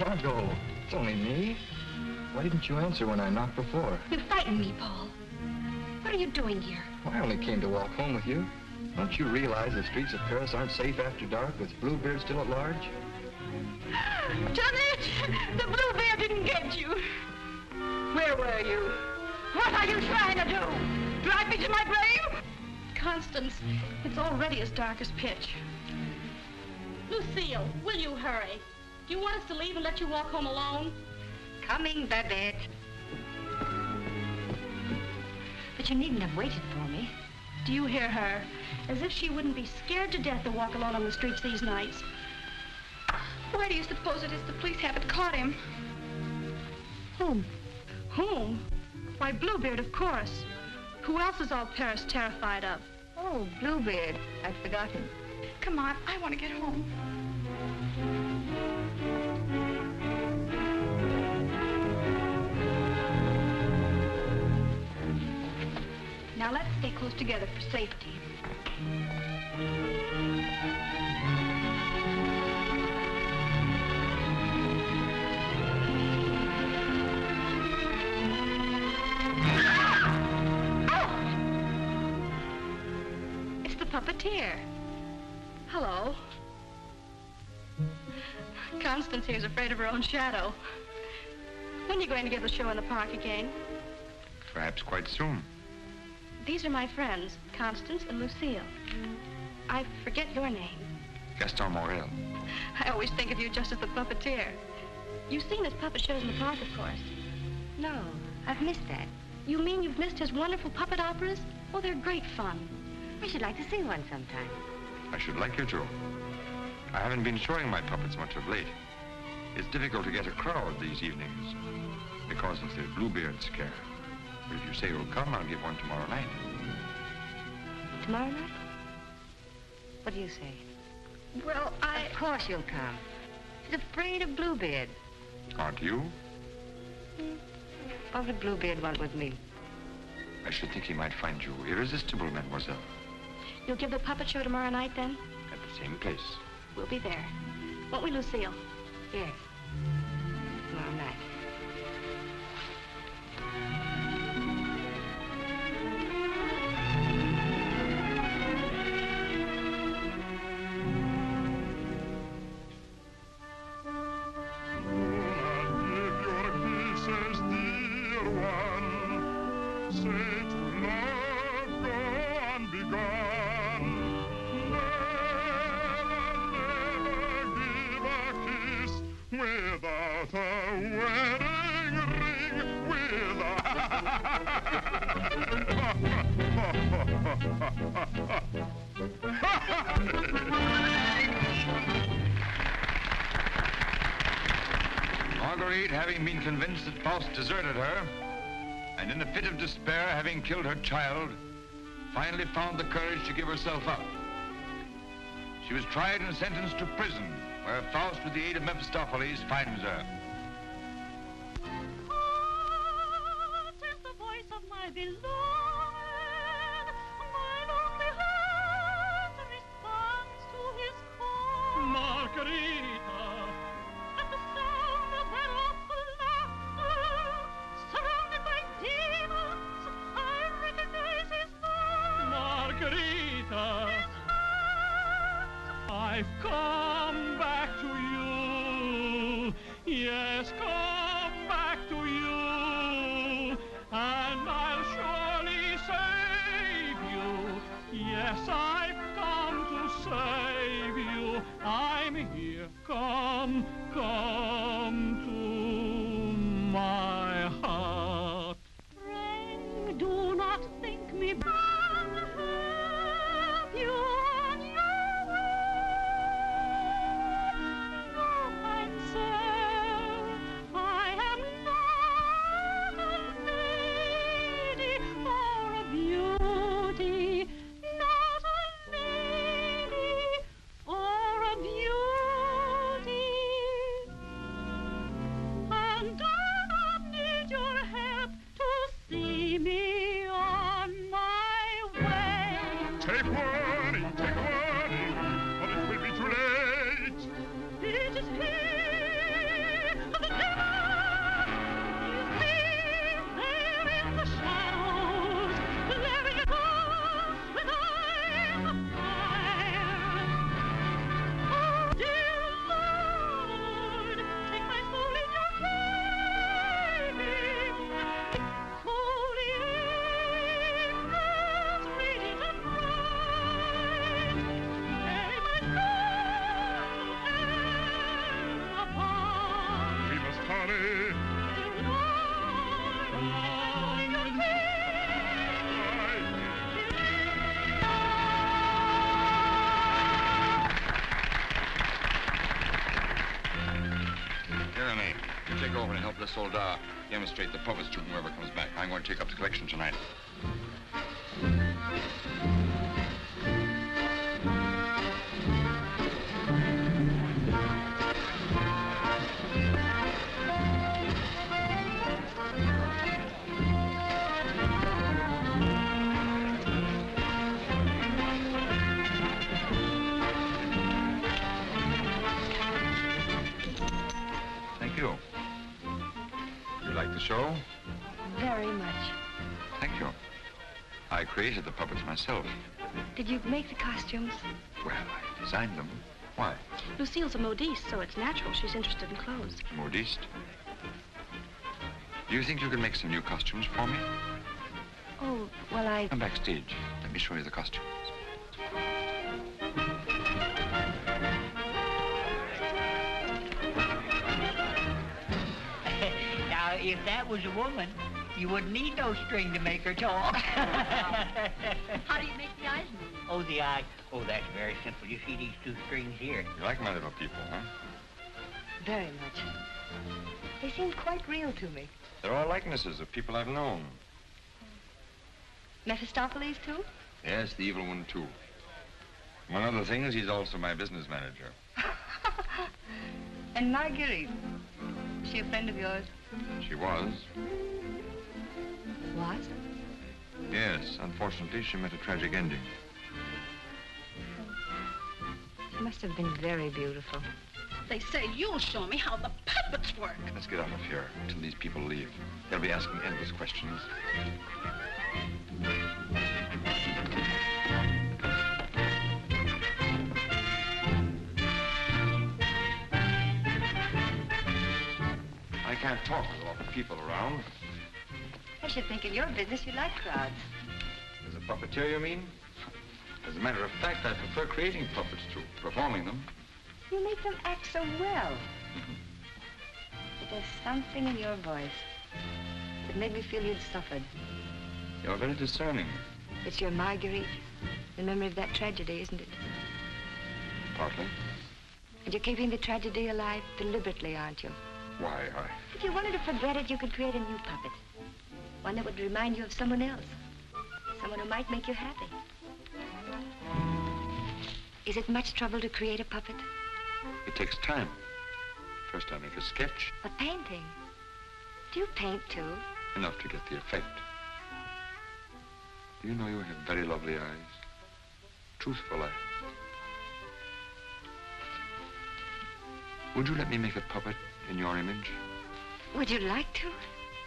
Margot, it's only me. Why didn't you answer when I knocked before? You frightened me, Paul. What are you doing here? Well, I only came to walk home with you. Don't you realize the streets of Paris aren't safe after dark with Bluebeard still at large? Janet! The Bluebeard didn't get you. Where were you? What are you trying to do? Drive me to my grave? Constance, it's already as dark as pitch. Lucille, will you hurry? Do you want us to leave and let you walk home alone? Coming, Babette. But you needn't have waited for me. Do you hear her? As if she wouldn't be scared to death to walk alone on the streets these nights. Why do you suppose it is the police haven't caught him? Whom? Whom? Why, Bluebeard, of course. Who else is all Paris terrified of? Oh, Bluebeard. I'd forgotten. Come on, I want to get home. Now let's stay close together for safety. It's the puppeteer. Hello. Constance here's afraid of her own shadow. When are you going to give the show in the park again? Perhaps quite soon. These are my friends, Constance and Lucille. I forget your name. Gaston Morrell. I always think of you just as the puppeteer. You've seen his puppet shows in the park, of course. No, I've missed that. You mean you've missed his wonderful puppet operas? Oh, they're great fun. I should like to see one sometime. I should like you to. I haven't been showing my puppets much of late. It's difficult to get a crowd these evenings because of the Bluebeard scare. But if you say you'll come, I'll give one tomorrow night. Tomorrow night? What do you say? Well, Of course you'll come. She's afraid of Bluebeard. Aren't you? What would Bluebeard want with me? I should think he might find you irresistible, mademoiselle. You'll give the puppet show tomorrow night, then? At the same place. We'll be there. Won't we, Lucille? Yes. Tomorrow night. Marguerite, having been convinced that Faust deserted her, and in a fit of despair, having killed her child, finally found the courage to give herself up. She was tried and sentenced to prison, where Faust, with the aid of Mephistopheles, finds her. What is the voice of my beloved? My lonely heart responds to his call. Margarita, at the sound of that awful laughter, surrounded by demons, I recognize his voice. Margarita, I've come back to you. Yes, come back to you. And I'll surely save you. Yes, I've come to save you. I'm here. Come to my heart. Pray, do not think me bad. Have you on your way? No, kind sir, I am not a lady or a beauty, not a lady or a beauty, and I don't need your help to see me on my way. Take warning, but it will be too late. It is he, soldat demonstrate the puppets to whoever comes back. I'm going to take up the collection tonight. Show? Very much. Thank you. I created the puppets myself. Did you make the costumes? Well, I designed them. Why? Lucille's a modiste, so it's natural she's interested in clothes. Modiste? Do you think you can make some new costumes for me? Oh, well, Come backstage. Let me show you the costumes. If that was a woman, you wouldn't need no string to make her talk. How do you make the eyes move? Oh, the eye. Oh, that's very simple. You see these two strings here? You like my little people, huh? Very much. They seem quite real to me. They're all likenesses of people I've known. Mephistopheles, too? Yes, the evil one, too. Among other things, he's also my business manager. And Marguerite. Is she a friend of yours? She was. Was? Yes, unfortunately, she met a tragic ending. She must have been very beautiful. They say you'll show me how the puppets work. Let's get out of here until these people leave. They'll be asking endless questions. I can't talk with a lot of people around. I should think in your business you like crowds. As a puppeteer, you mean? As a matter of fact, I prefer creating puppets to performing them. You make them act so well. But there's something in your voice that made me feel you'd suffered. You're very discerning. It's your Marguerite, the memory of that tragedy, isn't it? Partly. And you're keeping the tragedy alive deliberately, aren't you? Why, If you wanted to forget it, you could create a new puppet. One that would remind you of someone else. Someone who might make you happy. Is it much trouble to create a puppet? It takes time. First I make a sketch. A painting? Do you paint, too? Enough to get the effect. Do you know you have very lovely eyes? Truthful eyes. Would you let me make a puppet in your image? Would you like to?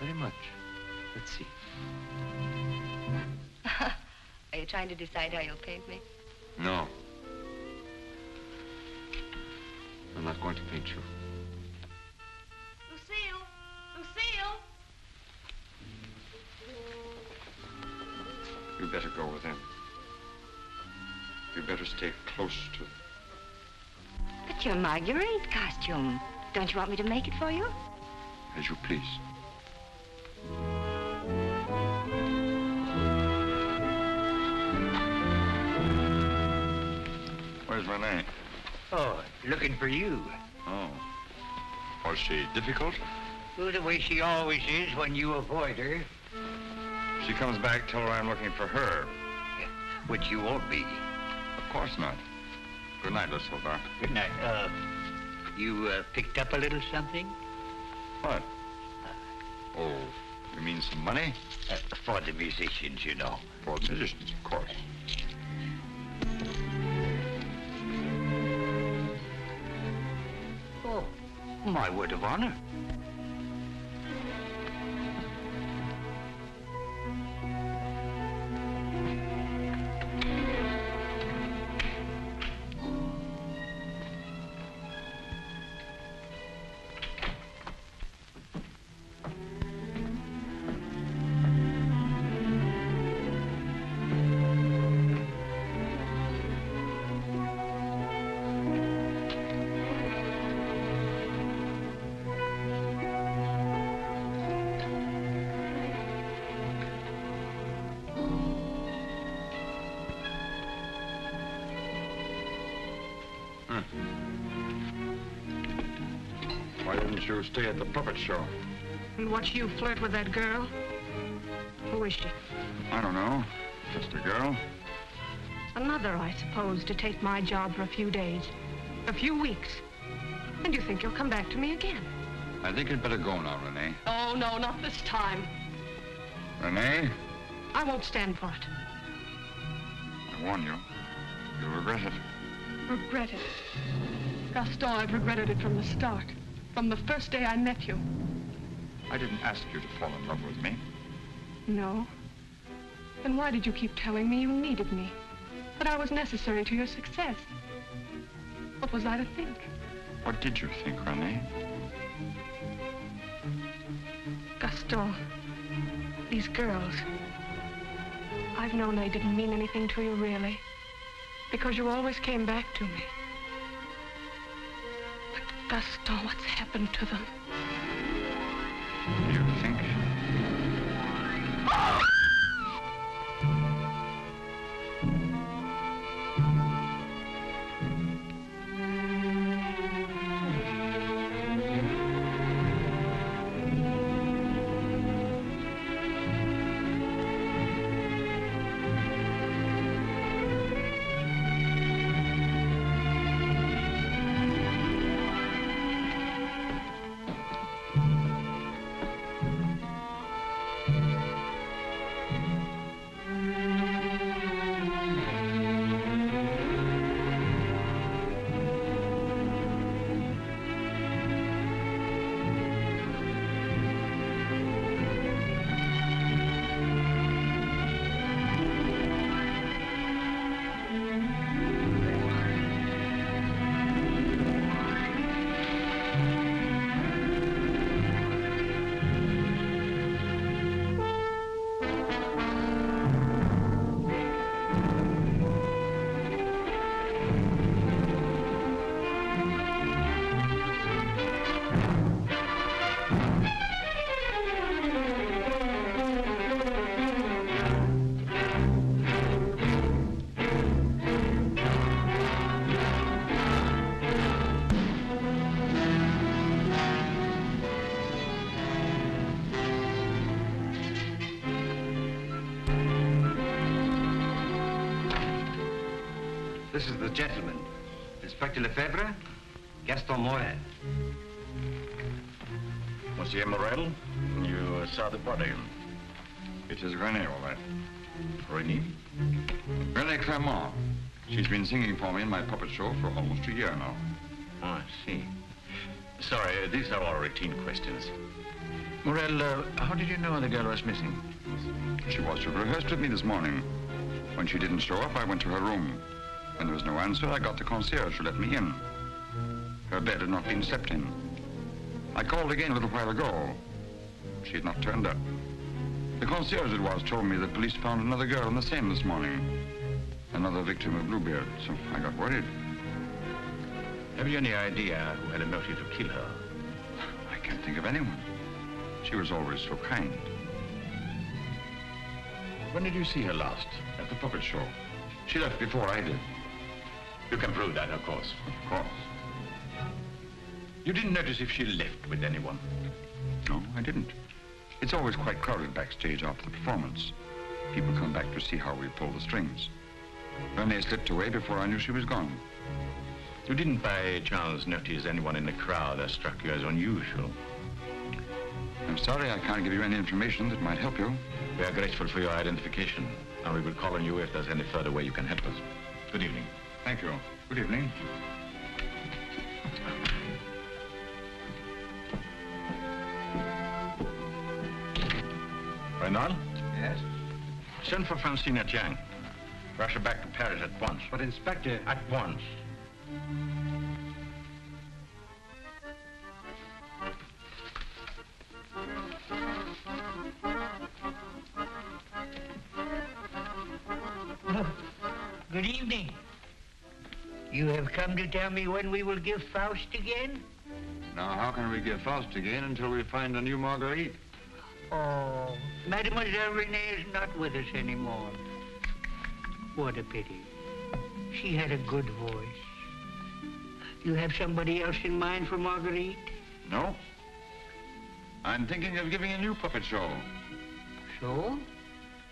Very much. Let's see. Are you trying to decide how you'll paint me? No. I'm not going to paint you. Lucille! Lucille! You'd better go with him. You'd better stay close to them. But your Marguerite costume. Don't you want me to make it for you? As you please. Where's Renee? Oh, looking for you. Oh. Was she difficult? Well, the way she always is when you avoid her. She comes back, tell her I'm looking for her. Which you won't be. Of course not. Good night, Lucille. Good night. You picked up a little something? What? Oh, you mean some money? For the musicians, you know. For the musicians, of course. Oh, my word of honor. Why didn't you stay at the puppet show? And watch you flirt with that girl? Who is she? I don't know. Just a girl. Another, I suppose, to take my job for a few days. A few weeks. And you think you'll come back to me again? I think you'd better go now, Renee. Oh, no, not this time. Renee? I won't stand for it. I warn you. You'll regret it. Regret it? Gaston, I've regretted it from the start. From the first day I met you. I didn't ask you to fall in love with me. No. Then why did you keep telling me you needed me? That I was necessary to your success? What was I to think? What did you think, Renee? Gaston, these girls, I've known they didn't mean anything to you, really, because you always came back to me. But Gaston, what's happened to them? You think? This is the gentleman. Inspector Lefevre, Gaston Morrell. Monsieur Morrell, you saw the body. It is Renee, all right. Renee? Renee Claremont. She's been singing for me in my puppet show for almost a year now. Oh, I see. Sorry, these are all routine questions. Morrell, how did you know the girl was missing? She was to have rehearsed with me this morning. When she didn't show up, I went to her room. When there was no answer, I got the concierge to let me in. Her bed had not been slept in. I called again a little while ago. She had not turned up. The concierge it was told me that police found another girl in the Seine this morning. Another victim of Bluebeard, so I got worried. Have you any idea who had a motive to kill her? I can't think of anyone. She was always so kind. When did you see her last? At the puppet show. She left before I did. You can prove that, of course. Of course. You didn't notice if she left with anyone? No, I didn't. It's always quite crowded backstage after the performance. People come back to see how we pull the strings. Renee slipped away before I knew she was gone. You didn't by chance notice anyone in the crowd that struck you as unusual? I'm sorry I can't give you any information that might help you. We are grateful for your identification, and we will call on you if there's any further way you can help us. Good evening. Thank you. Good evening. Renard? Yes? Send for Francine at Yang. Rush her back to Paris at once. But, Inspector... At once. Good evening. You have come to tell me when we will give Faust again? Now, how can we give Faust again until we find a new Marguerite? Oh, Mademoiselle Renee is not with us anymore. What a pity. She had a good voice. You have somebody else in mind for Marguerite? No. I'm thinking of giving a new puppet show. So?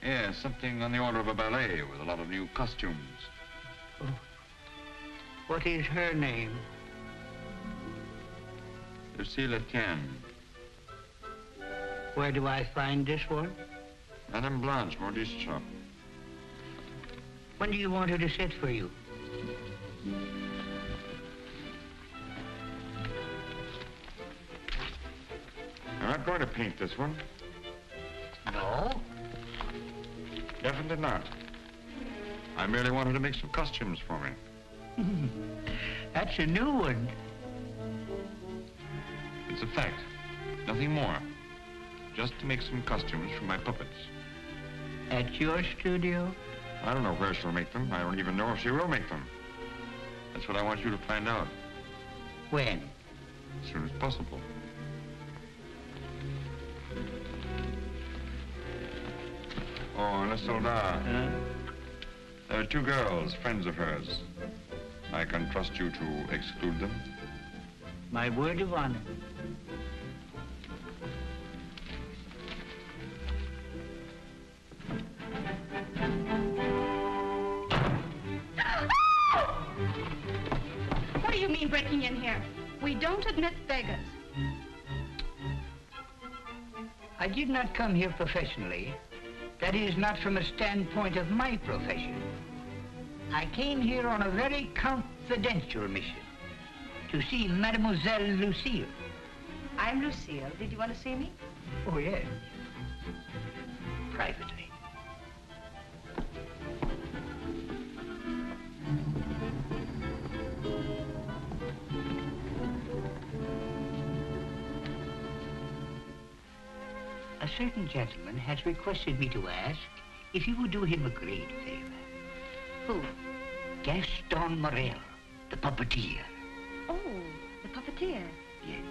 Yeah, something on the order of a ballet with a lot of new costumes. Oh. What is her name? Lucille. Where do I find this one? Madame Blanche, more Deschamps. When do you want her to sit for you? I'm not going to paint this one. No? Definitely not. I merely wanted to make some costumes for me. That's a new one. It's a fact. Nothing more. Just to make some costumes for my puppets. At your studio? I don't know where she'll make them. I don't even know if she will make them. That's what I want you to find out. When? As soon as possible. Oh, Le Soldat. Huh? There are two girls, friends of hers. I can trust you to exclude them? My word of honor. What do you mean breaking in here? We don't admit beggars. I did not come here professionally. That is, not from a standpoint of my profession. I came here on a very confidential mission. To see Mademoiselle Lucille. I'm Lucille. Did you want to see me? Oh, yes. Privately. A certain gentleman has requested me to ask if you would do him a great favor. Who? Gaston Morrell, the puppeteer. Oh, the puppeteer. Yes.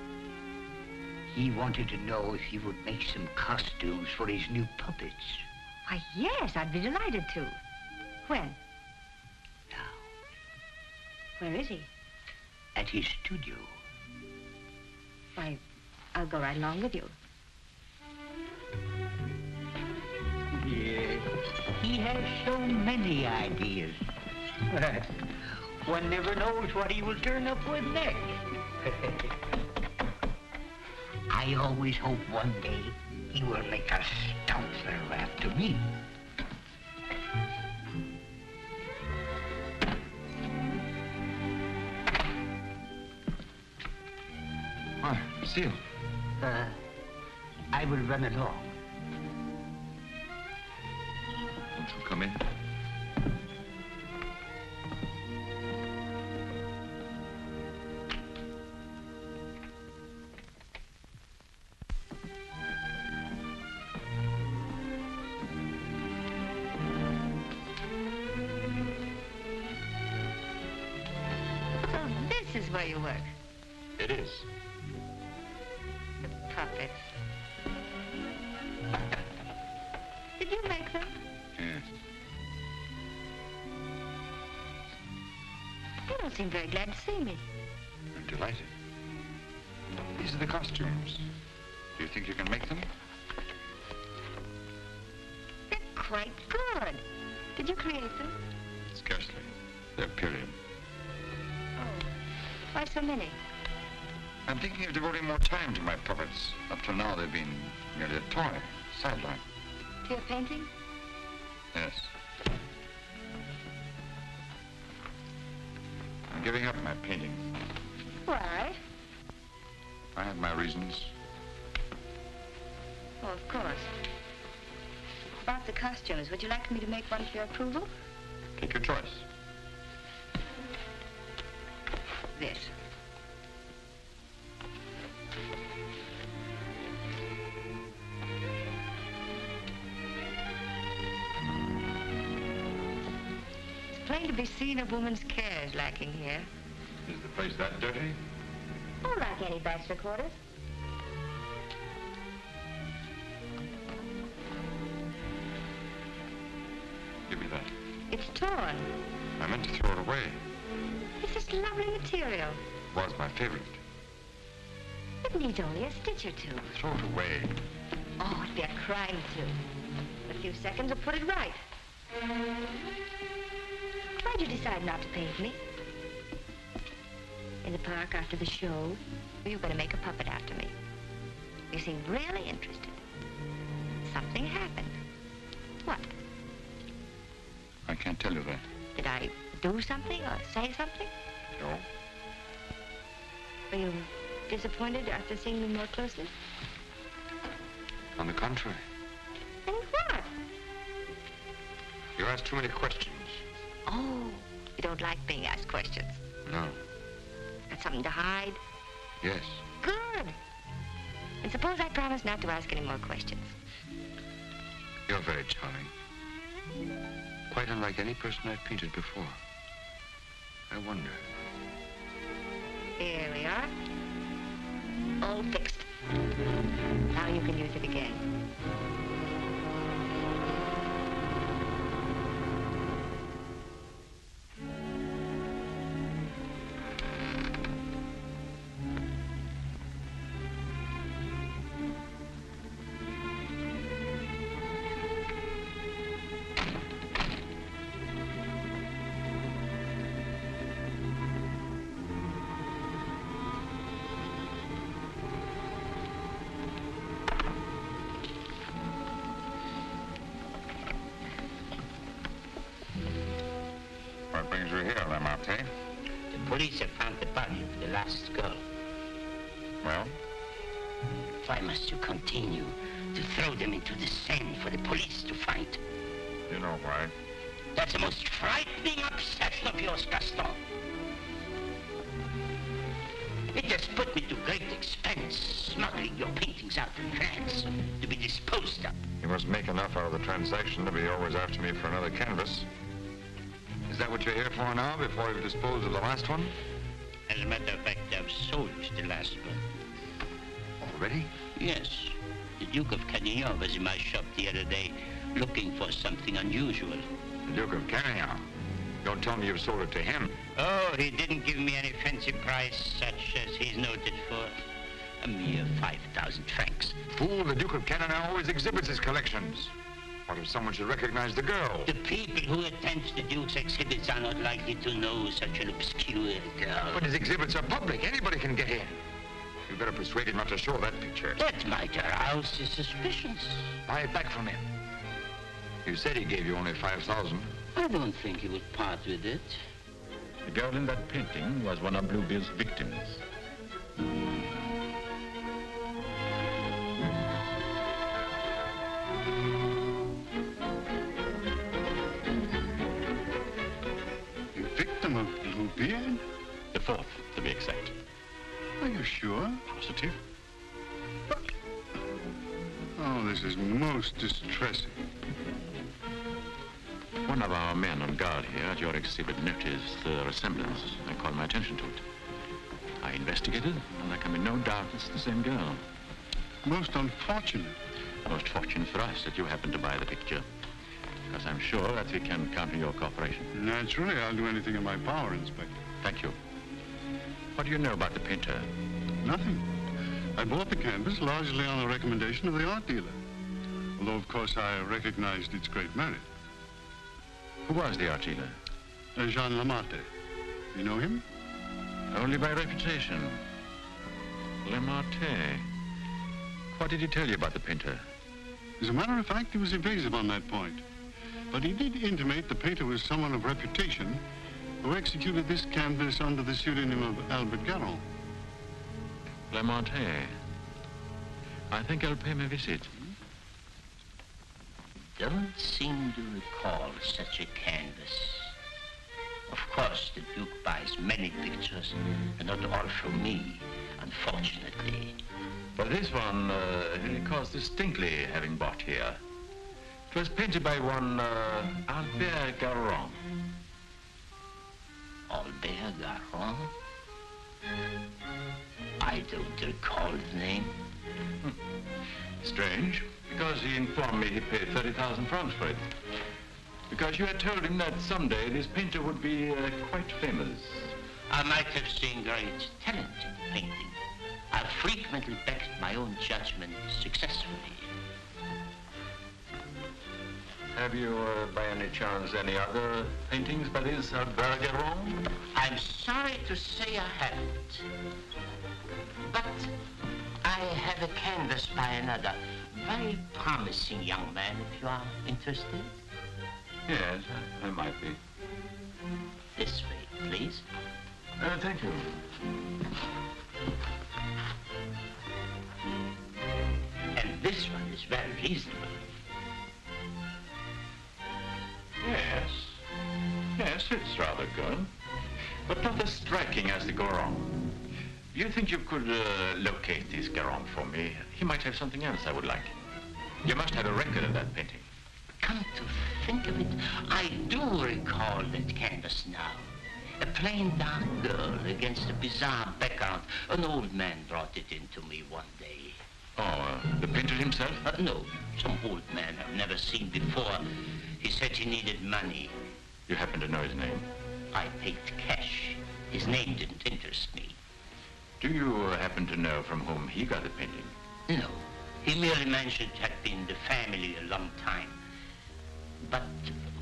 He wanted to know if you would make some costumes for his new puppets. Why, yes, I'd be delighted to. When? Now, Where is he? at his studio. Why, I'll go right along with you. Yes. He has so many ideas. One never knows what he will turn up with next. I always hope one day he will make a Stossel after me. Why, Lucille. I will run along. Won't you come in? So this is where you work. It is. The puppets. Did you make them? Yes. You don't seem very glad to see me. I'm delighted. These are the costumes. Do you think you can make them? They're quite good. Did you create them? Scarcely. They're period. Oh, why so many? I'm thinking of devoting more time to my puppets. Up till now, they've been merely a toy, sideline. To your painting? Yes. I'm giving up my painting. Why? I have my reasons. Oh, of course. About the costumes, would you like me to make one for your approval? Take your choice. This. It's plain to be seen a woman's care is lacking here. Is the place that dirty? Oh, like any bachelor quarters. Give me that. It's torn. I meant to throw it away. It's this lovely material. It was my favorite. It needs only a stitch or two. Throw it away. Oh, it'd be a crime to. A few seconds will put it right. Why'd you decide not to paint me? In the park after the show, you were going to make a puppet after me. You seemed really interested. Something happened. What? I can't tell you that. Did I do something or say something? No. Were you disappointed after seeing me more closely? On the contrary. And what? You asked too many questions. Oh, you don't like being asked questions. No. Got something to hide? Yes. Good. And suppose I promise not to ask any more questions. You're very charming. Quite unlike any person I've painted before. I wonder. Here we are. All fixed. Now you can use it again. What brings you here, Lamarte? The police have found the body of the last girl. Well? Why must you continue to throw them into the Seine for the police to find? You know why. That's the most frightening obsession of yours, Gaston. It has put me to great expense, smuggling your paintings out in France to be disposed of. You must make enough out of the transaction to be always after me for another canvas. Is that what you're here for now, before you've disposed of the last one? As a matter of fact, I've sold the last one. Already? Yes. The Duke of Carradine was in my shop the other day looking for something unusual. The Duke of Carradine? Don't tell me you've sold it to him. Oh, he didn't give me any fancy price such as he's noted for. A mere 5,000 francs. Fool, the Duke of Carradine always exhibits his collections. What if someone should recognize the girl? The people who attend the Duke's exhibits are not likely to know such an obscure girl. But his exhibits are public. Anybody can get in. You better persuade him not to show that picture. That might arouse his suspicions. Buy it back from him. You said he gave you only 5,000. I don't think he would part with it. The girl in that painting was one of Bluebeard's victims. Victim of Bluebeard? The fourth, to be exact. Are you sure? Positive. Oh, this is most distressing. One of our men on guard here at your exhibit noticed the resemblance and called my attention to it. I investigated, and there can be no doubt it's the same girl. Most unfortunate. Most fortunate for us that you happened to buy the picture, because I'm sure that we can count on your cooperation. Naturally, I'll do anything in my power, Inspector. Thank you. What do you know about the painter? Nothing. I bought the canvas largely on the recommendation of the art dealer. Although, of course, I recognized its great merit. Who was the art dealer? Jean Lamarte. You know him? Only by reputation. Lamarte. What did he tell you about the painter? As a matter of fact, he was evasive on that point. But he did intimate the painter was someone of reputation who executed this canvas under the pseudonym of Albert Garron. Lamarte. I think I'll pay him a visit. Don't seem to recall such a canvas. Of course, the Duke buys many pictures, and not all from me, unfortunately. But this one, he recalls distinctly having bought here. It was painted by one, Albert Garron. Albert Garron? I don't recall the name. Strange, because he informed me he paid 30,000 francs for it. Because you had told him that someday this painter would be quite famous. I might have seen great talent in painting. I've frequently backed my own judgment successfully. Have you, by any chance, any other paintings by this Gendron? I'm sorry to say I haven't. But I have a canvas by another very promising young man, if you are interested. Yes, I might be. This way, please. Thank you. And this one is very reasonable. Yes. Yes, it's rather good. But not as striking as the Gendron. Do you think you could locate this Gendron for me? He might have something else I would like. You must have a record of that painting. Come to think of it, I do recall that canvas now. A plain dark girl against a bizarre background. An old man brought it in to me one day. Oh, the painter himself? No, some old man I've never seen before. He said he needed money. You happen to know his name? I paid cash. His name didn't interest me. Do you happen to know from whom he got the painting? No. He merely mentioned it had been the family a long time. But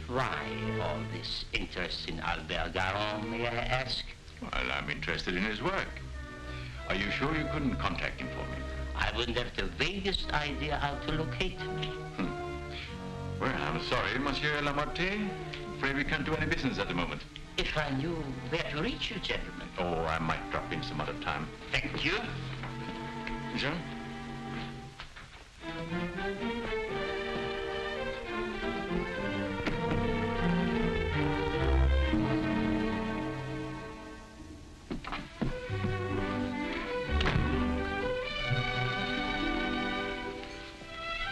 why all this interest in Albert Gendron, may I ask? Well, I'm interested in his work. Are you sure you couldn't contact him for me? I wouldn't have the vaguest idea how to locate him. Well, I'm sorry, Monsieur Lamarte. Afraid we can't do any business at the moment. If I knew where to reach you, gentlemen. Oh, I might drop in some other time. Thank you. Jean?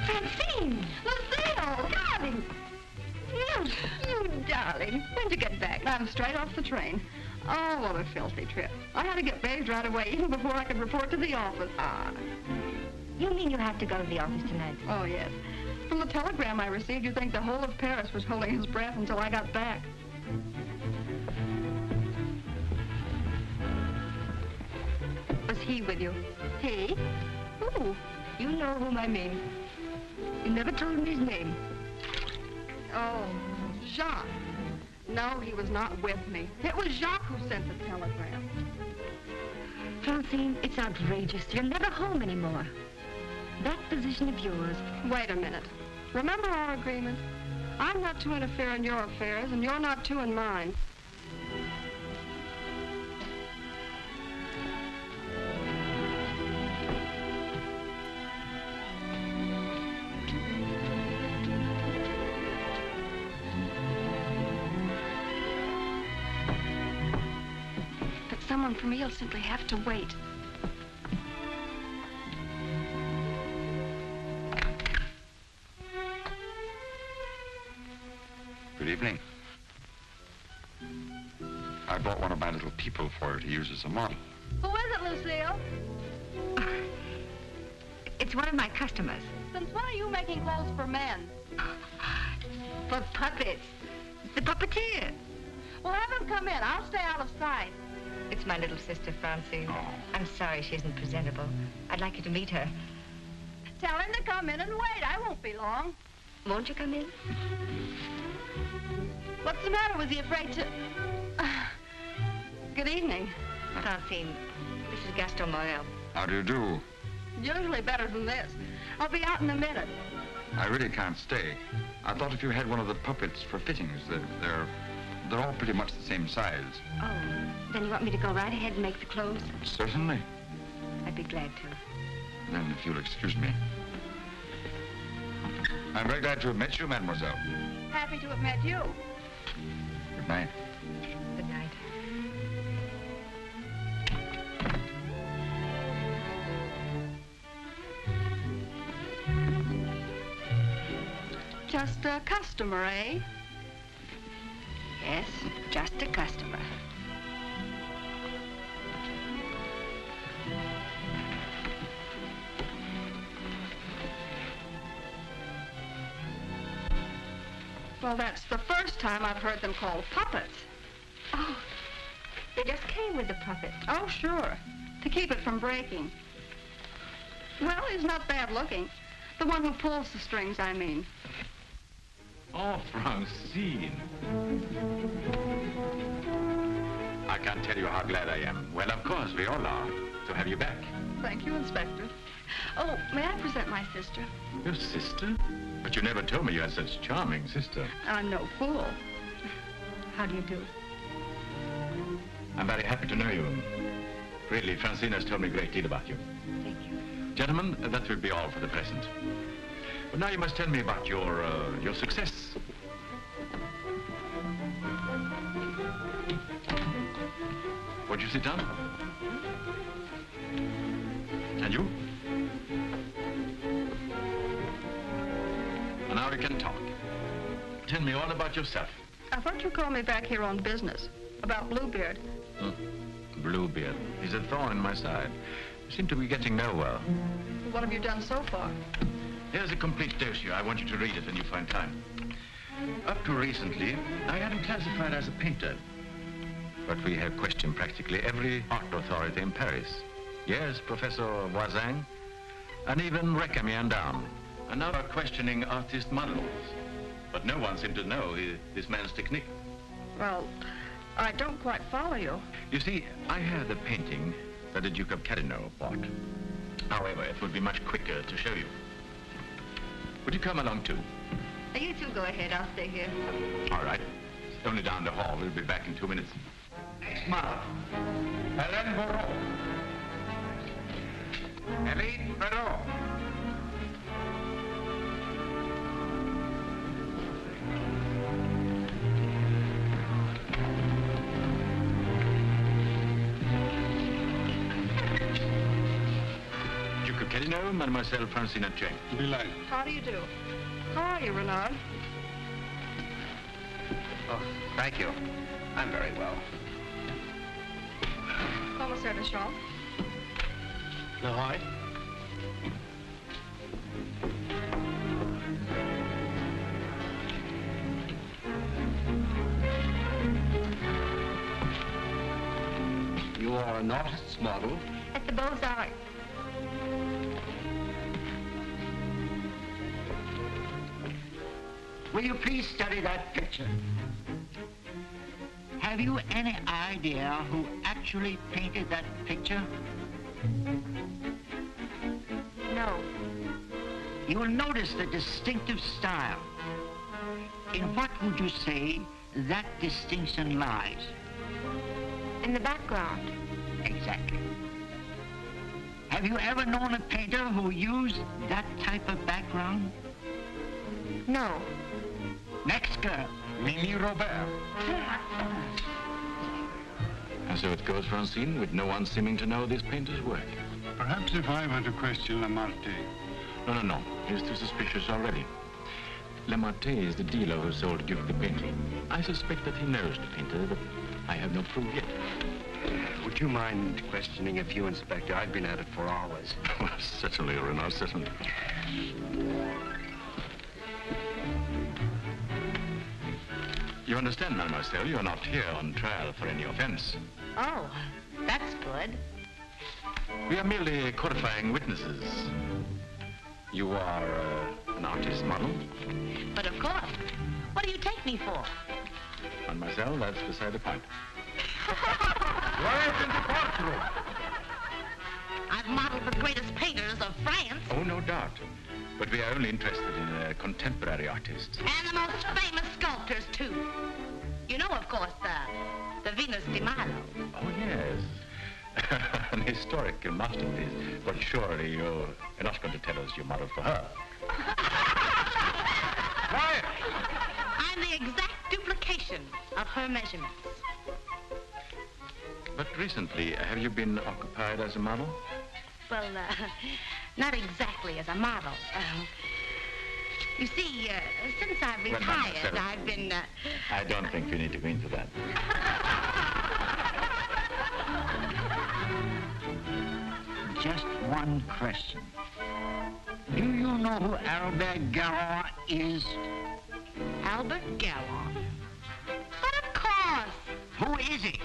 Francine! Lucille! Darling! You darling. When'd you get back? I'm straight off the train. Oh, what a filthy trip. I had to get bathed right away, even before I could report to the office. You mean you have to go to the office tonight? Oh, yes. From the telegram I received, you'd think the whole of Paris was holding his breath until I got back. Was he with you? He? Who? You know whom I mean. You never told me his name. Oh, Jacques. No, he was not with me. It was Jacques who sent the telegram. Francine, it's outrageous. You're never home anymore. That position of yours. Wait a minute. Remember our agreement? I'm not to interfere in your affairs, and you're not to in mine. Someone for me will simply have to wait. Good evening. I bought one of my little people for her to use as a model. Who is it, Lucille? It's one of my customers. Since when are you making clothes for men? For puppets. The puppeteer. Well, have him come in. I'll stay out of sight. It's my little sister, Francine. Oh. I'm sorry she isn't presentable. I'd like you to meet her. Tell him to come in and wait. I won't be long. Won't you come in? What's the matter? Was he afraid to... Good evening. Francine, this is Gaston Morrell. How do you do? Usually better than this. I'll be out in a minute. I really can't stay. I thought if you had one of the puppets for fittings, they're all pretty much the same size. Oh, then you want me to go right ahead and make the clothes? Certainly. I'd be glad to. Then, if you'll excuse me. I'm very glad to have met you, mademoiselle. Happy to have met you. Good night. Good night. Just a customer, eh? Yes, just a customer. Well, that's the first time I've heard them called puppets. Oh, they just came with the puppet. Oh, sure. to keep it from breaking. Well, he's not bad looking. The one who pulls the strings, I mean. Oh, Francine. I can't tell you how glad I am. Well, of course, we all are, to have you back. Thank you, Inspector. Oh, may I present my sister? Your sister? But you never told me you had such a charming sister. I'm no fool. How do you do? I'm very happy to know you. Really, Francine has told me a great deal about you. Thank you. Gentlemen, that will be all for the present. But now you must tell me about your success. Won't you sit down? And you? And now we can talk. Tell me all about yourself. I thought you called me back here on business, about Bluebeard. Bluebeard. He's a thorn in my side. You seem to be getting nowhere. What have you done so far? Here's a complete dossier. I want you to read it when you find time. Up to recently, I had him classified as a painter. But we have questioned practically every art authority in Paris. Yes, Professor Voisin, and even Recamier and down. And now we're questioning artist models. But no one seemed to know this man's technique. Well, I don't quite follow you. You see, I had the painting that the Duke of Carradine bought. However, it would be much quicker to show you. Would you come along too? You two go ahead. I'll stay here. All right. It's only down the hall. We'll be back in 2 minutes. Next model. Hélène Bourreau. Hélène Bourreau. Duke of Carradine, Mademoiselle Francine and Jacques. Delighted. How do you do? How are you, Renard? Oh, thank you. I'm very well. Commissaire Deschamps. Noir? You are an artist's model? At the Beaux-Arts. Will you please study that picture? Have you any idea who actually painted that picture? No. You will notice the distinctive style. In what would you say that distinction lies? In the background. Exactly. Have you ever known a painter who used that type of background? No. Next girl. Mimi Robert. And so it goes, Francine, with no one seeming to know this painter's work. Perhaps if I were to question Lamarte. No. He's too suspicious already. Lamarte is the dealer who sold Duke the painting. I suspect that he knows the painter, but I have no proof yet. Would you mind questioning a few, Inspector? I've been at it for hours. Well, certainly, Renard, certainly. You understand, mademoiselle, you're not here on trial for any offense. Oh, that's good. We are merely qualifying witnesses. You are an artist model? But of course. What do you take me for? Mademoiselle, that's beside the point. Right in the courtroom. I've modeled the greatest painters of France. Oh, no doubt. But we are only interested in contemporary artists. And the most famous sculptors, too. You know, of course, the Venus de Milo. Oh, yes. An historical masterpiece. But surely you're not going to tell us you modeled for her. Quiet! I'm the exact duplication of her measurements. But recently, have you been occupied as a model? Well, not exactly as a model. You see, since I've retired, I've been... I don't think we need to go into that. Just one question. Do you know who Albert Garron is? Albert Garron? But of course! Who is he?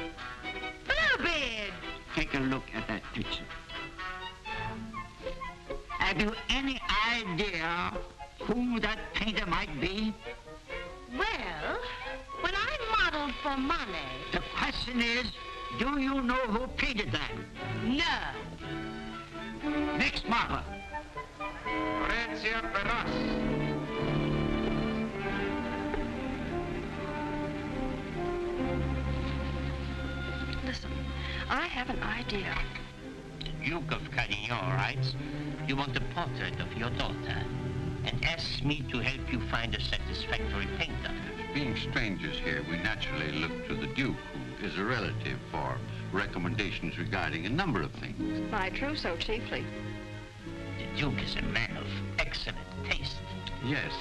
Bluebeard! take a look at that picture. Have you any idea who that painter might be? Well, when I modeled for money... The question is, do you know who painted that? No. Next model. Listen, I have an idea. The Duke of Carradine writes, you want a portrait of your daughter, and asks me to help you find a satisfactory painter. Being strangers here, we naturally look to the Duke, who is a relative, for recommendations regarding a number of things. My trousseau chiefly. The Duke is a man of excellent taste. Yes.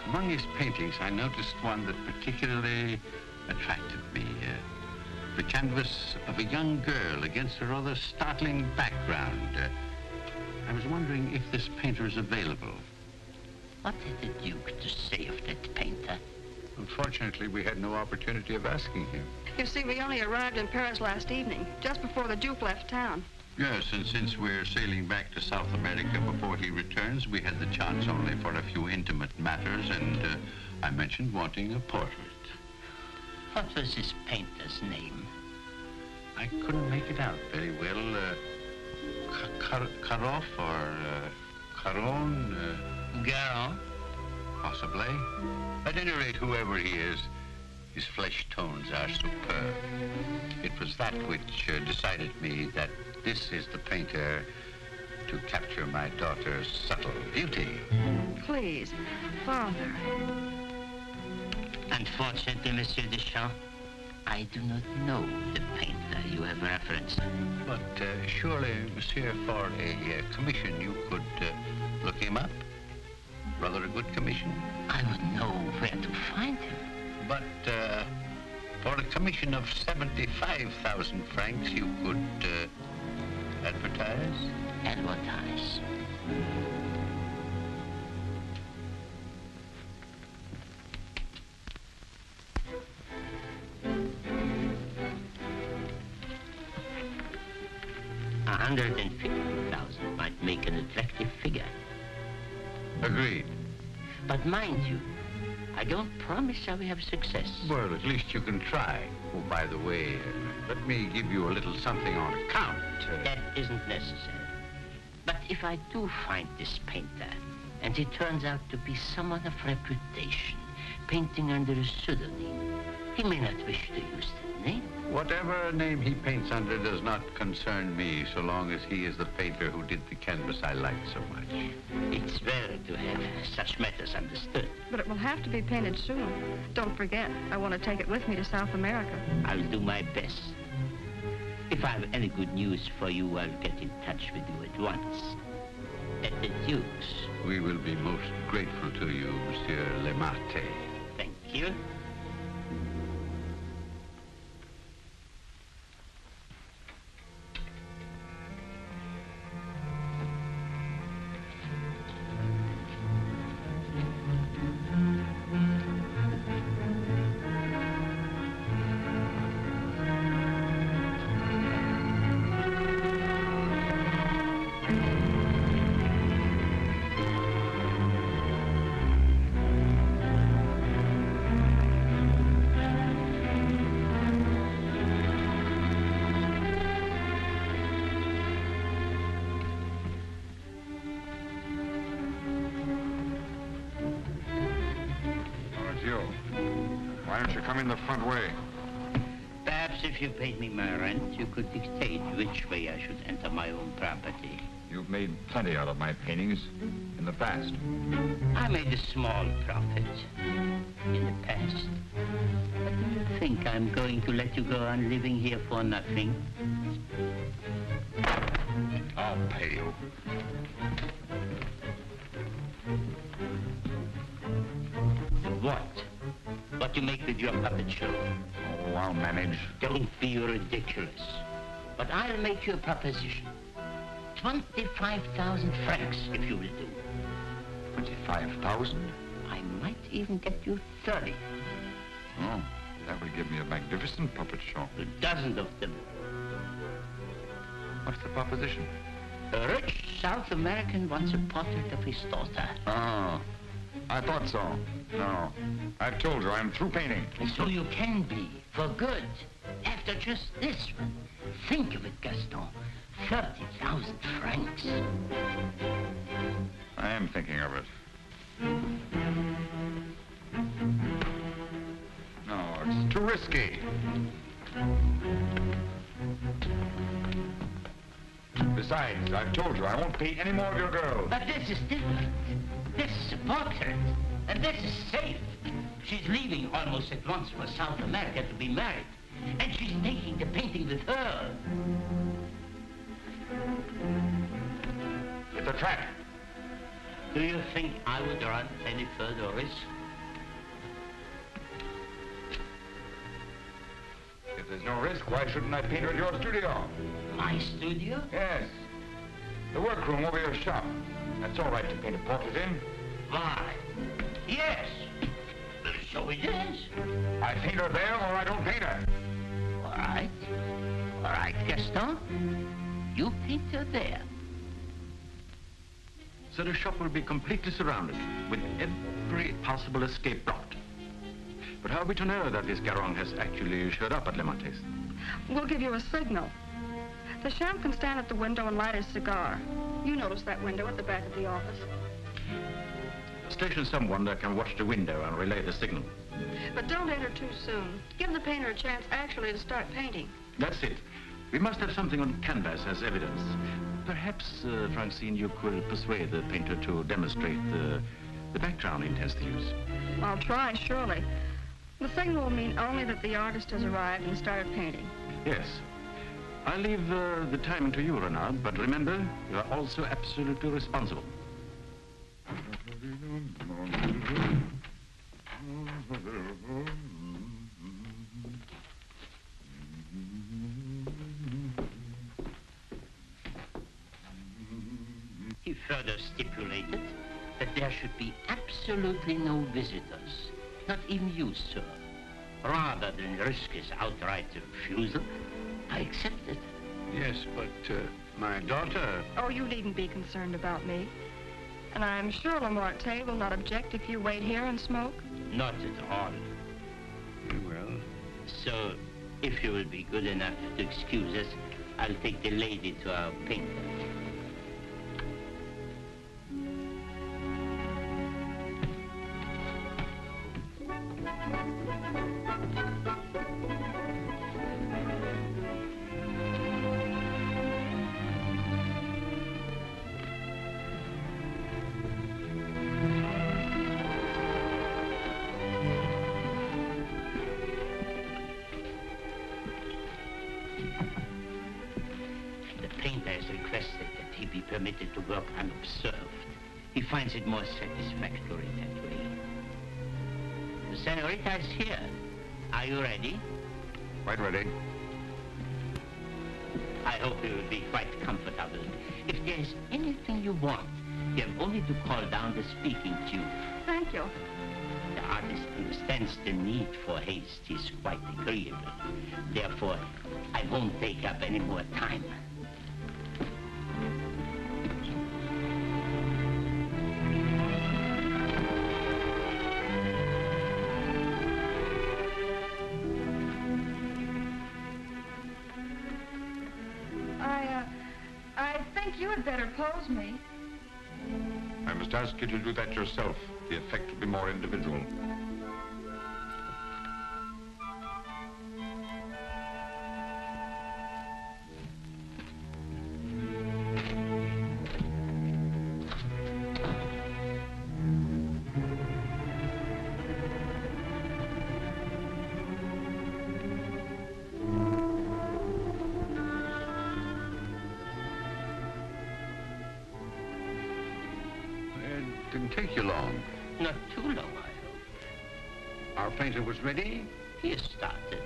Among his paintings, I noticed one that particularly attracted me. The canvas of a young girl against a rather startling background. I was wondering if this painter is available. What had the Duke to say of that painter? Unfortunately, we had no opportunity of asking him. You see, we only arrived in Paris last evening, just before the Duke left town. Yes, and since we're sailing back to South America before he returns, we had the chance only for a few intimate matters, and I mentioned wanting a portrait. What was this painter's name? I couldn't make it out very well. Karoff or Caron? Garon? Possibly. At any rate, whoever he is, his flesh tones are superb. It was that which decided me that this is the painter to capture my daughter's subtle beauty. Please, Father. Unfortunately, Monsieur Deschamps, I do not know the painter you have referenced. But surely, Monsieur, for a commission, you could look him up? Rather a good commission? I would know where to find him. But for a commission of 75,000 francs, you could advertise? Advertise. $150,000 might make an attractive figure. Agreed. But mind you, I don't promise I will have success. Well, at least you can try. Oh, by the way, let me give you a little something on account. That isn't necessary. But if I do find this painter, and he turns out to be someone of reputation, painting under a pseudonym, he may not wish to use that name. Whatever name he paints under does not concern me, so long as he is the painter who did the canvas I like so much. It's well to have such matters understood. But it will have to be painted soon. Don't forget, I want to take it with me to South America. I'll do my best. If I have any good news for you, I'll get in touch with you at once. At the Duke's. We will be most grateful to you, Monsieur Lamarte. Thank you. Why don't you come in the front way? Perhaps if you paid me my rent, you could dictate which way I should enter my own property. You've made plenty out of my paintings in the past. I made a small profit in the past. But do you think I'm going to let you go on living here for nothing? I'll pay you. What? What you make with your puppet show? Oh, I'll manage. Don't be ridiculous. But I'll make you a proposition. 25,000 francs, if you will do. 25,000? I might even get you 30. Oh, that would give me a magnificent puppet show. A dozen of them. What's the proposition? A rich South American wants a portrait of his daughter. Oh, I thought so. No, I've told you I'm through painting. So you can be, for good, after just this one. Think of it, Gaston. 30,000 francs. I am thinking of it. No, it's too risky. Besides, I've told you I won't paint any more of your girls. But this is different. This is a portrait, and this is safe. She's leaving almost at once for South America to be married, and she's taking the painting with her. It's a trap. Do you think I would run any further risk? If there's no risk, why shouldn't I paint her at your studio? My studio? Yes. The workroom over your shop. That's all right to paint a portrait in. Why? Yes. So it is. I paint her there or I don't paint her. All right. All right, Gaston. You paint her there. So the shop will be completely surrounded, with every possible escape blocked. But how are we to know that this Garron has actually showed up at Lamarte's? We'll give you a signal. Deschamps can stand at the window and light his cigar. You notice that window at the back of the office. Station someone that can watch the window and relay the signal. But don't enter too soon. Give the painter a chance actually to start painting. That's it. We must have something on canvas as evidence. Perhaps, Francine, you could persuade the painter to demonstrate the background he intends to use. I'll try, surely. The signal will mean only that the artist has arrived and started painting. Yes. I'll leave the timing to you, Renard, but remember, you are also absolutely responsible. He further stipulated that there should be absolutely no visitors, not even you, sir. Rather than risk his outright refusal, I accepted. Yes, but my daughter... Oh, you needn't be concerned about me. And I'm sure Lamarte will not object if you wait here and smoke. Not at all. Very well. So, if you will be good enough to excuse us, I'll take the lady to our painter. Permitted to work unobserved. He finds it more satisfactory that way. The senorita is here. Are you ready? Quite ready. I hope you will be quite comfortable. If there is anything you want, you have only to call down the speaking tube. Thank you. The artist understands the need for haste. He's quite agreeable. Therefore, I won't take up any more time. You had better pose me. I must ask you to do that yourself. The effect will be more individual. Didn't take you long. Not too long, I hope. Our painter was ready? He has started.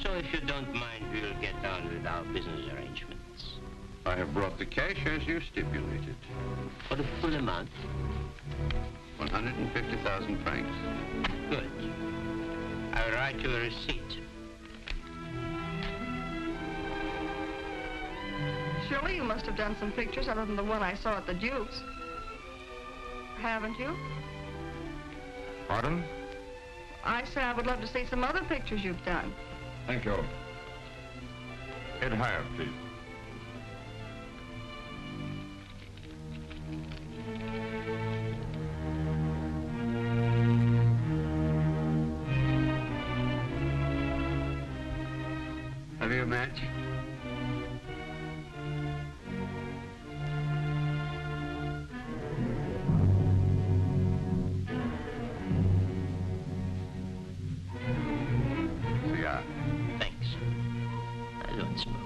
So if you don't mind, we'll get on with our business arrangements. I have brought the cash as you stipulated. For the full amount? 150,000 francs. Good. I'll write you a receipt. Surely you must have done some pictures other than the one I saw at the Duke's. Haven't you? Pardon? I said I would love to see some other pictures you've done. Thank you. Head higher, please. Have you a match? Cigar. Thanks. I don't smoke.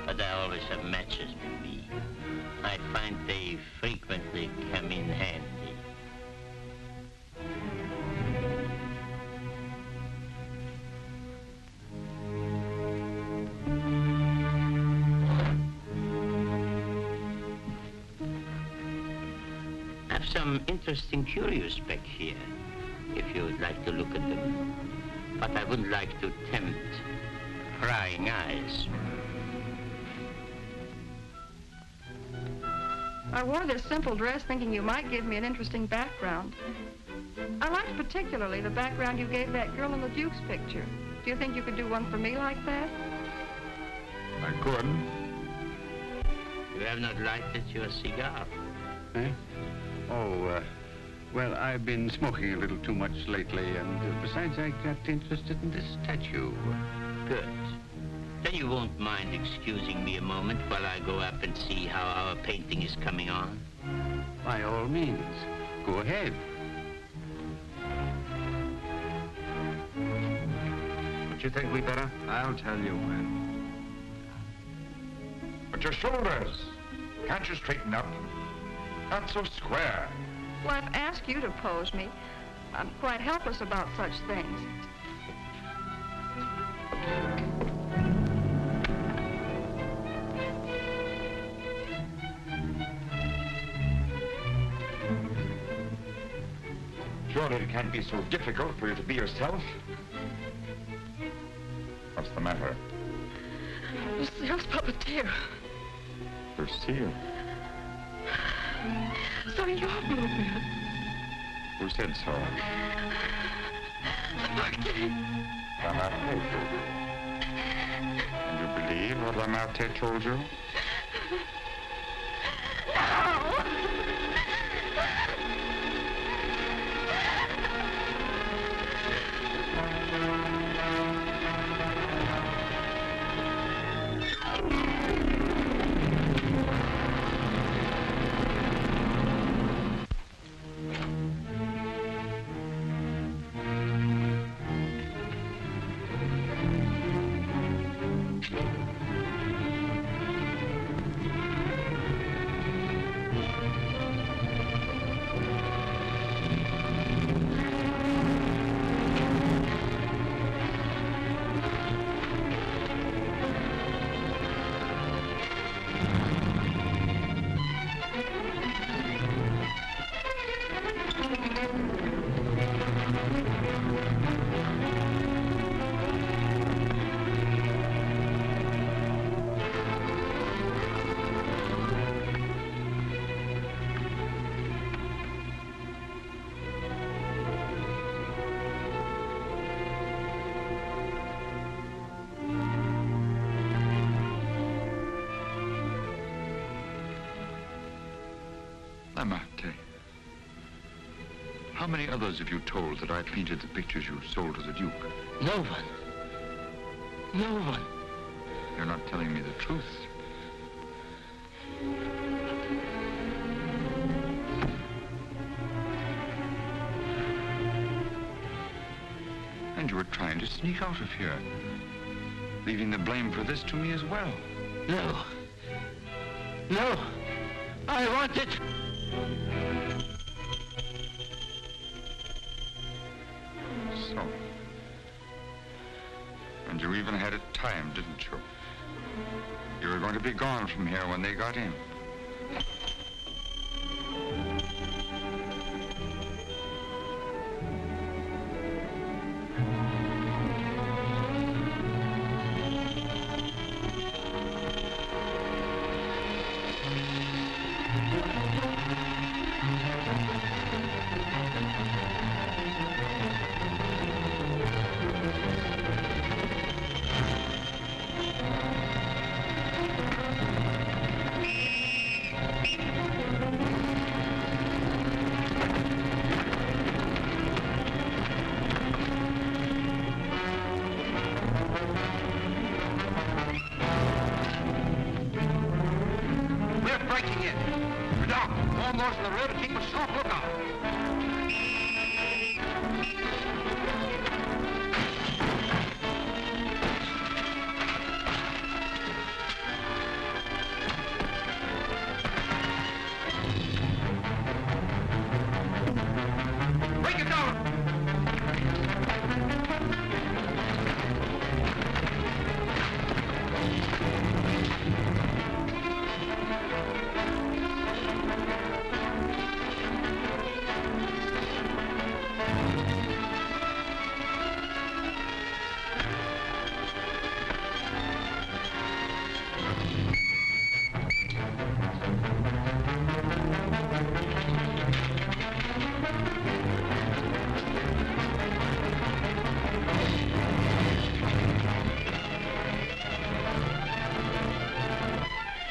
But I always have matches with me. I find they frequently come in handy. Some interesting curios back here, if you would like to look at them. But I wouldn't like to tempt prying eyes. I wore this simple dress thinking you might give me an interesting background. I liked particularly the background you gave that girl in the Duke's picture. Do you think you could do one for me like that? I could. You have not lighted your cigar. Eh? Oh, well, I've been smoking a little too much lately, and besides, I got interested in this statue. Good. Then you won't mind excusing me a moment while I go up and see how our painting is coming on? By all means. Go ahead. Don't you think we better? I'll tell you when. But your shoulders! Can't you straighten up? Not so square. Well, I've asked you to pose me. I'm quite helpless about such things. Surely it can't be so difficult for you to be yourself. What's the matter? Lucille's puppeteer. Lucille? So you're Bluebeard. Who said so? Lamarte. Lamarte. And you believe what Lamarte told you? Lamarte, how many others have you told that I painted the pictures you sold to the Duke? No one. No one. You're not telling me the truth. And you were trying to sneak out of here, leaving the blame for this to me as well. No. No. I want it. So. And you even had it timed, didn't you? You were going to be gone from here when they got in. doors in the rear to keep a sharp lookout. Break it down!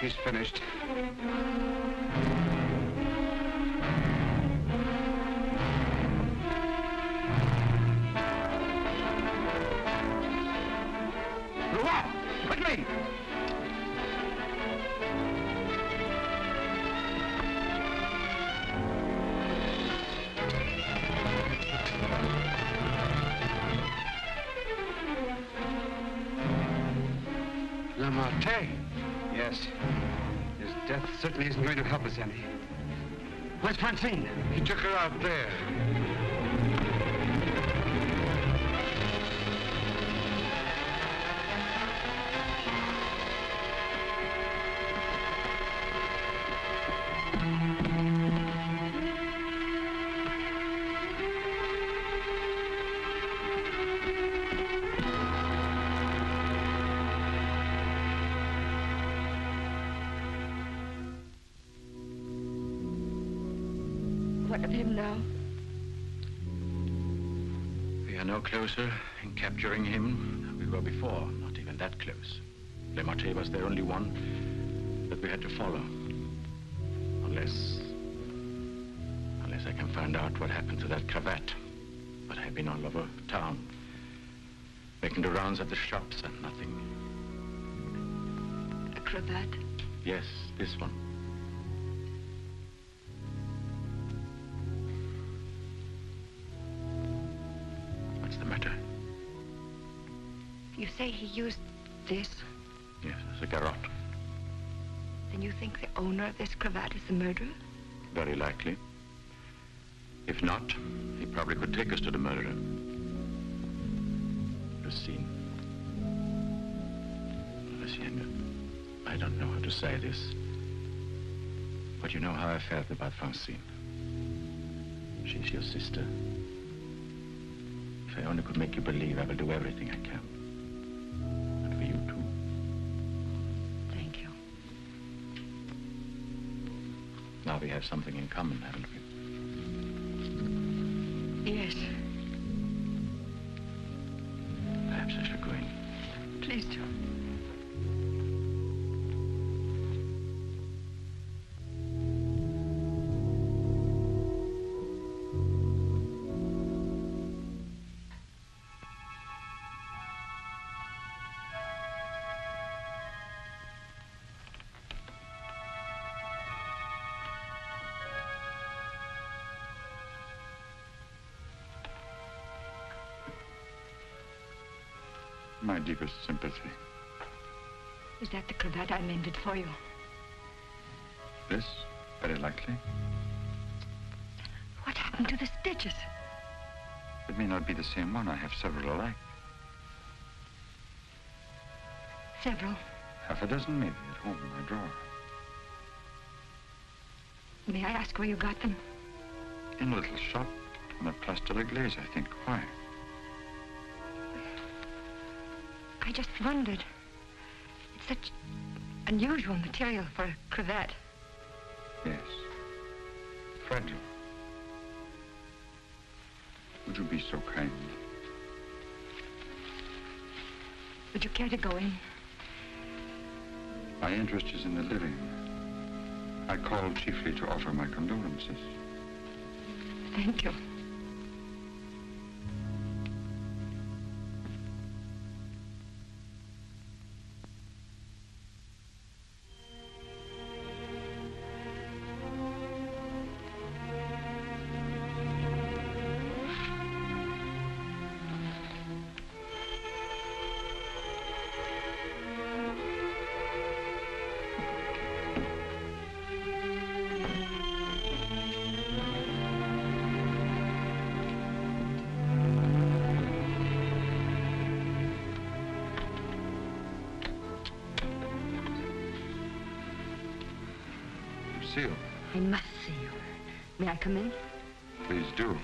He's finished. Noir! Quickly! Lamarte? Yes. His death certainly isn't going to help us any. Where's Francine? He took her out there. What of him now? We are no closer in capturing him than we were before. Not even that close. Lamarte was the only one that we had to follow. Unless I can find out what happened to that cravat. But I've been all over town, making the rounds at the shops and nothing. A cravat? Yes, this one. What's the matter? You say he used this? Yes, it's a garrote. Then you think the owner of this cravat is the murderer? Very likely. If not, he probably could take us to the murderer. Lucille. Lutien, I don't know how to say this, but you know how I felt about Francine. She's your sister. If I only could make you believe, I will do everything I can. And for you too. Thank you. Now we have something in common, haven't we? Yes. Perhaps I should go in. Please do. My deepest sympathy. Is that the cravat I mended for you? This? Very likely. What happened to the stitches? It may not be the same one. I have several alike. Several. Half a dozen, maybe, at home in my drawer. May I ask where you got them? In a little shop on a Place de la Glaise, I think. Why? I just wondered. It's such unusual material for a cravat. Yes. Fragile. Would you be so kind? Would you care to go in? My interest is in the living. I called chiefly to offer my condolences. Thank you. Lucille. I must see you. May I come in? Please do.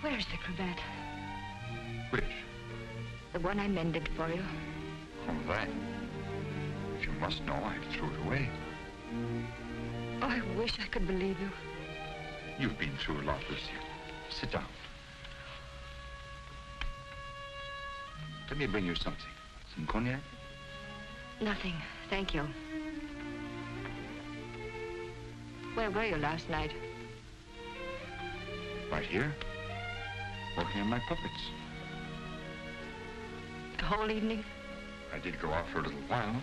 Where's the cravat? Which? The one I mended for you. Oh, that. If you must know, I threw it away. Oh, I wish I could believe you. You've been through a lot, Lucille. Sit down. Let me bring you something. Some cognac? Nothing, thank you. Where were you last night? Right here. Working on my puppets. The whole evening? I did go out for a little while.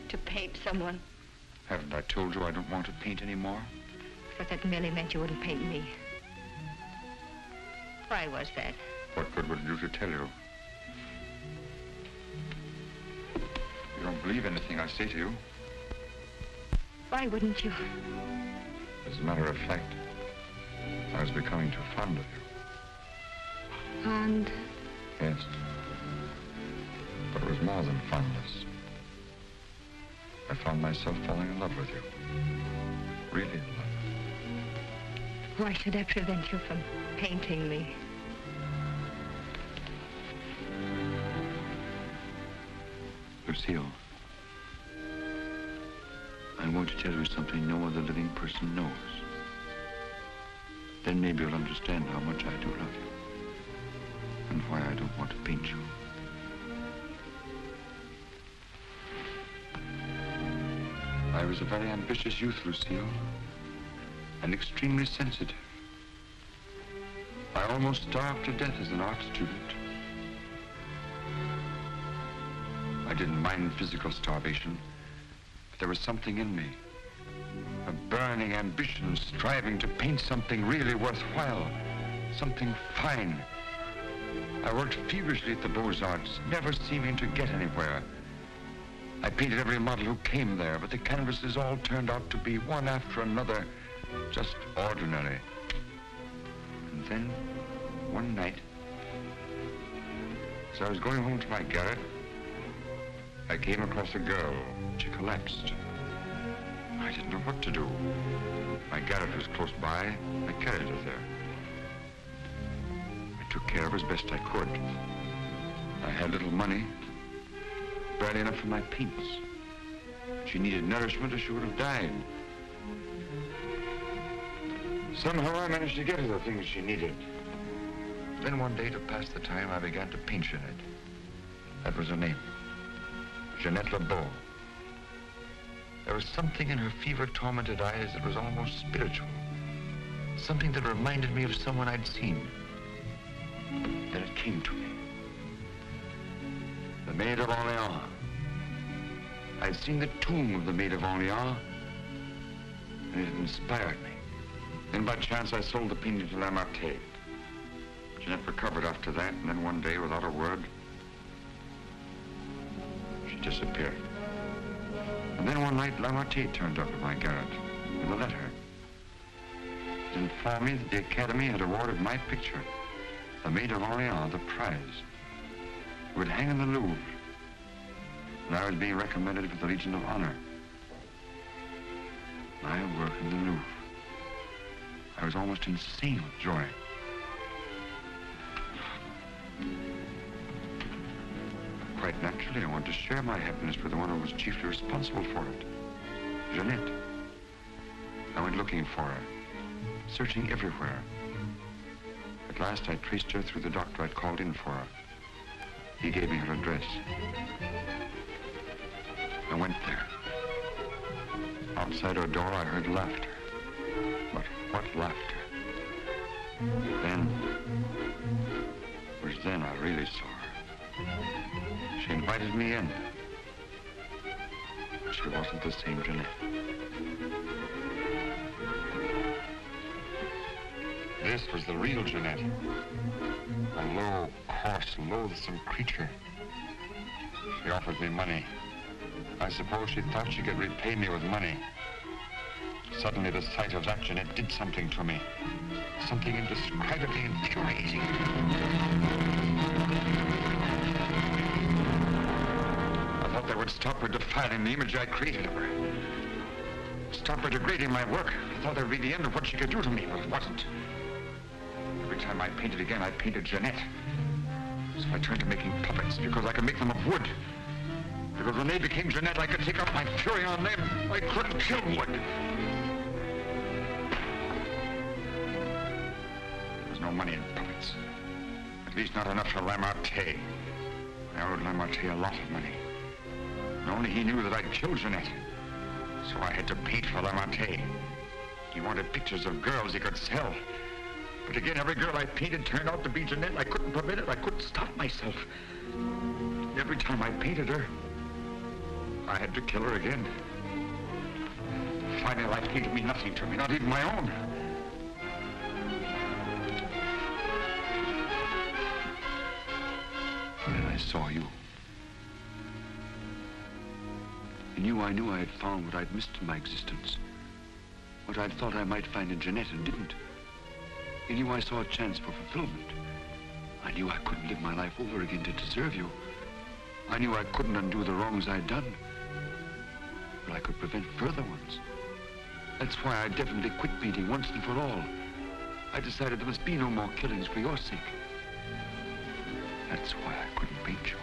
To paint someone? Haven't I told you I don't want to paint anymore? But that merely meant you wouldn't paint me. Why was that? What good would it do to tell you? You don't believe anything I say to you. Why wouldn't you? As a matter of fact, I was becoming too fond of you. Fond? Yes. But it was more than fondness. I found myself falling in love with you. Really in love. Why should I prevent you from painting me? Lucille, I'm going to tell you something no other living person knows. Then maybe you'll understand how much I do love you. And why I don't want to paint you. I was a very ambitious youth, Lucille. And extremely sensitive. I almost starved to death as an art student. I didn't mind physical starvation, but there was something in me. A burning ambition striving to paint something really worthwhile, something fine. I worked feverishly at the Beaux-Arts, never seeming to get anywhere. I painted every model who came there, but the canvases all turned out to be one after another, just ordinary. And then, one night, as I was going home to my garret, I came across a girl. She collapsed. I didn't know what to do. My garret was close by. I carried her there. I took care of her as best I could. I had little money, barely enough for my paints. She needed nourishment or she would have died. Somehow I managed to get her the things she needed. Then one day, to pass the time, I began to paint Jeanette. That was her name. Jeanette LeBeau. There was something in her fever-tormented eyes that was almost spiritual. Something that reminded me of someone I'd seen. Then it came to me. The Maid of Orleans. I'd seen the tomb of the Maid of Orleans, and it inspired me. Then by chance I sold the painting to Lamarte. Jeanette recovered after that, and then one day, without a word, she disappeared. And then one night, Lamarte turned up at my garret with a letter. It informed me that the Academy had awarded my picture, the Maid of Orleans, the prize. It would hang in the Louvre, and I was being recommended for the Legion of Honor. My work in the Louvre. I was almost insane with joy. Quite naturally, I wanted to share my happiness with the one who was chiefly responsible for it, Jeanette. I went looking for her, searching everywhere. At last, I traced her through the doctor I'd called in for her. He gave me her address. I went there. Outside her door, I heard laughter. But what laughter? Then, it was then I really saw her. She invited me in. She wasn't the same Jeanette. This was the real Jeanette. A low, coarse, loathsome creature. She offered me money. I suppose she thought she could repay me with money. Suddenly, the sight of that Jeanette did something to me. Something indescribably infuriating. I thought that would stop her defiling the image I created of her. Stop her degrading my work. I thought that would be the end of what she could do to me, but it wasn't. Every time I painted again, I painted Jeanette. So I turned to making puppets because I could make them of wood. Because when they became Jeanette, I could take out my fury on them. I couldn't kill wood. There was no money in puppets. At least not enough for Lamarte. I owed Lamarte a lot of money. And only he knew that I'd killed Jeanette. So I had to paint for Lamarte. He wanted pictures of girls he could sell. But again, every girl I painted turned out to be Jeanette. I couldn't prevent it. I couldn't stop myself. Every time I painted her, I had to kill her again. Finally, life came to mean nothing to me, not even my own. And I saw you. In you, I knew I had found what I'd missed in my existence. What I'd thought I might find in Jeanette and didn't. In you, I saw a chance for fulfillment. I knew I couldn't live my life over again to deserve you. I knew I couldn't undo the wrongs I'd done. But I could prevent further ones. That's why I definitely quit painting once and for all. I decided there must be no more killings for your sake. That's why I couldn't paint you.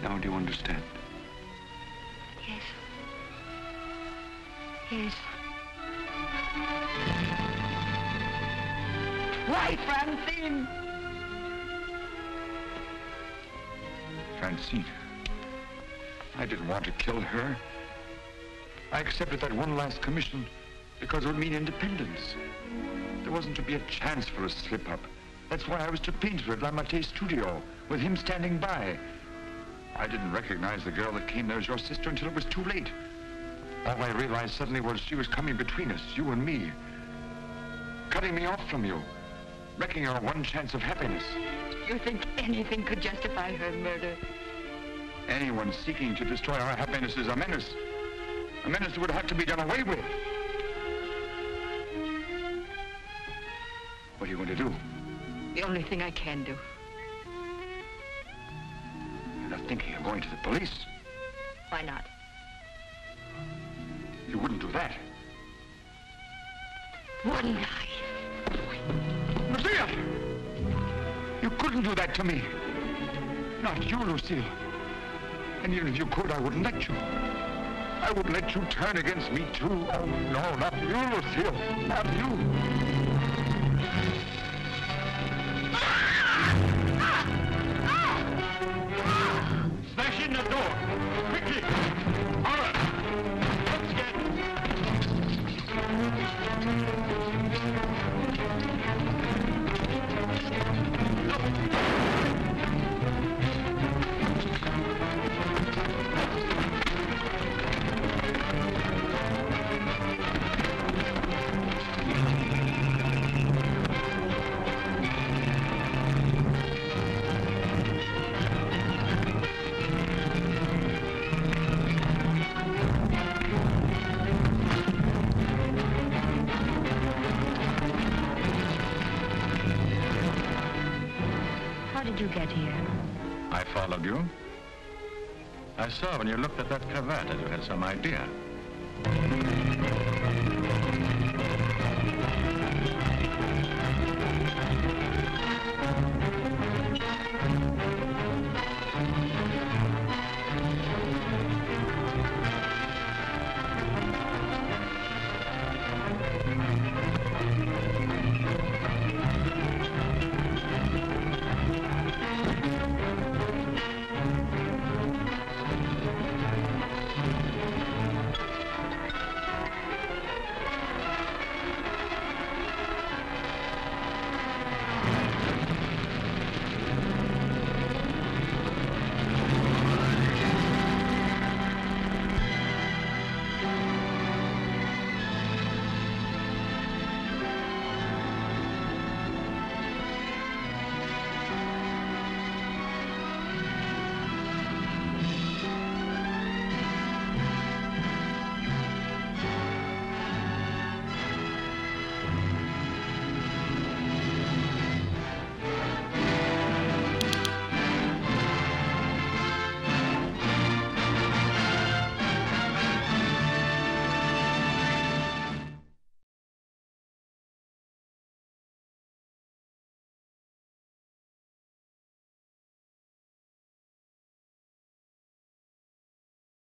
Now do you understand? Yes. Yes. Why, Francine? Francine. I didn't want to kill her. I accepted that one last commission because it would mean independence. There wasn't to be a chance for a slip-up. That's why I was to paint her at Lamarte's studio, with him standing by. I didn't recognize the girl that came there as your sister until it was too late. All I realized suddenly was she was coming between us, you and me. Cutting me off from you. Wrecking our one chance of happiness. You think anything could justify her murder? Anyone seeking to destroy our happiness is a menace. A menace that would have to be done away with. What are you going to do? The only thing I can do. You're not thinking of going to the police? Why not? You wouldn't do that. Wouldn't I? Lucille! You couldn't do that to me. Not you, Lucille. And even if you could, I wouldn't let you. I wouldn't let you turn against me, too. Oh, no, not you, Lucille. Not you. Smash in the door. Quickly. All right. Let's get... Did you get here? I followed you. I saw when you looked at that cravat that you had some idea.